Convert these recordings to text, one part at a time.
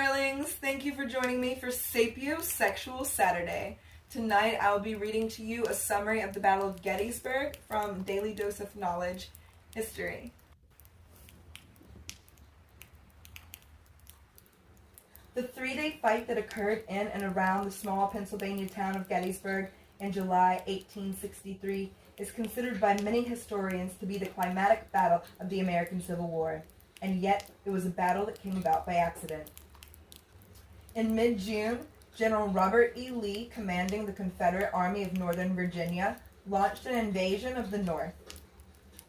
darlings! Thank you for joining me for Sapiosexual Saturday. Tonight I will be reading to you a summary of the Battle of Gettysburg from Daily Dose of Knowledge History. The three-day fight that occurred in and around the small Pennsylvania town of Gettysburg in July 1863 is considered by many historians to be the climatic battle of the American Civil War, and yet it was a battle that came about by accident. In mid-June, General Robert E. Lee, commanding the Confederate Army of Northern Virginia, launched an invasion of the North.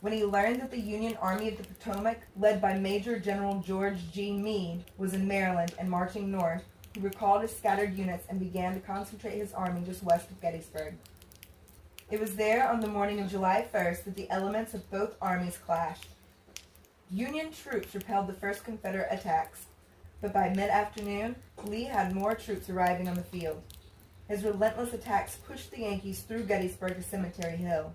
When he learned that the Union Army of the Potomac, led by Major General George G. Meade, was in Maryland and marching north, he recalled his scattered units and began to concentrate his army just west of Gettysburg. It was there on the morning of July 1st that the elements of both armies clashed. Union troops repelled the first Confederate attacks, but by mid-afternoon, Lee had more troops arriving on the field. His relentless attacks pushed the Yankees through Gettysburg to Cemetery Hill.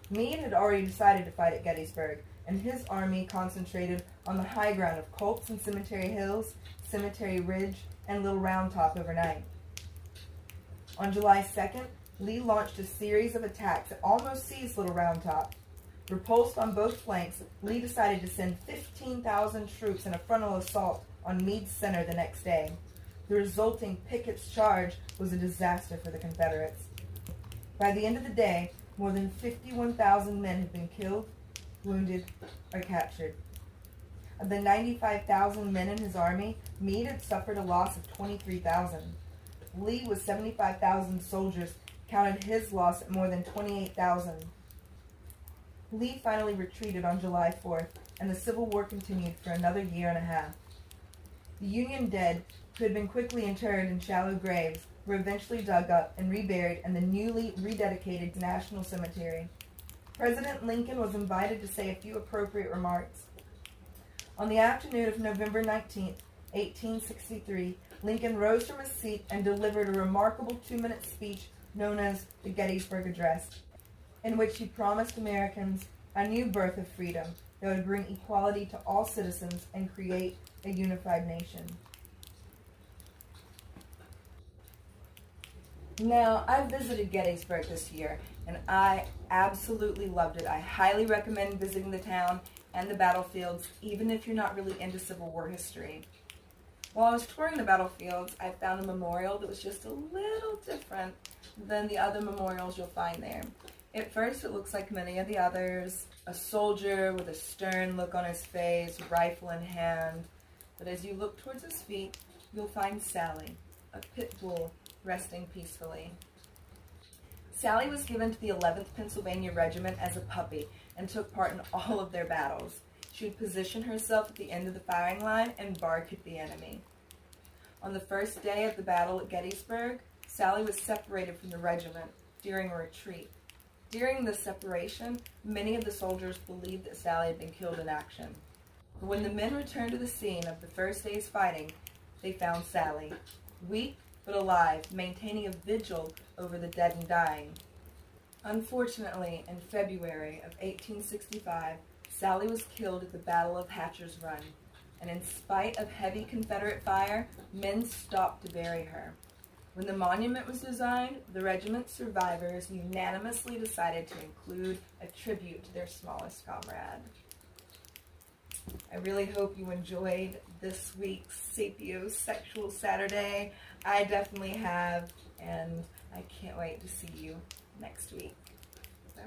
Meade had already decided to fight at Gettysburg, and his army concentrated on the high ground of Culp's and Cemetery Hills, Cemetery Ridge, and Little Round Top overnight. On July 2nd, Lee launched a series of attacks that almost seized Little Round Top. Repulsed on both flanks, Lee decided to send 15,000 troops in a frontal assault on Meade's center the next day. The resulting Pickett's charge was a disaster for the Confederates. By the end of the day, more than 51,000 men had been killed, wounded, or captured. Of the 95,000 men in his army, Meade had suffered a loss of 23,000. Lee, with 75,000 soldiers, counted his loss at more than 28,000. Lee finally retreated on July 4th, and the Civil War continued for another year and a half. The Union dead, who had been quickly interred in shallow graves, were eventually dug up and reburied in the newly rededicated National Cemetery. President Lincoln was invited to say a few appropriate remarks. On the afternoon of November 19, 1863, Lincoln rose from his seat and delivered a remarkable 2-minute speech known as the Gettysburg Address, in which he promised Americans a new birth of freedom that would bring equality to all citizens and create a unified nation. Now, I visited Gettysburg this year, and I absolutely loved it. I highly recommend visiting the town and the battlefields, even if you're not really into Civil War history. While I was touring the battlefields, I found a memorial that was just a little different than the other memorials you'll find there. At first, it looks like many of the others, a soldier with a stern look on his face, rifle in hand. But as you look towards his feet, you'll find Sallie, a pit bull, resting peacefully. Sallie was given to the 11th Pennsylvania Regiment as a puppy and took part in all of their battles. She would position herself at the end of the firing line and bark the enemy. On the first day of the battle at Gettysburg, Sallie was separated from the regiment during a retreat. During this separation, many of the soldiers believed that Sallie had been killed in action. But when the men returned to the scene of the first day's fighting, they found Sallie, weak but alive, maintaining a vigil over the dead and dying. Unfortunately, in February of 1865, Sallie was killed at the Battle of Hatcher's Run, and in spite of heavy Confederate fire, men stopped to bury her. When the monument was designed, the regiment's survivors unanimously decided to include a tribute to their smallest comrade. I really hope you enjoyed this week's Sapiosexual Saturday. I definitely have, and I can't wait to see you next week. Bye.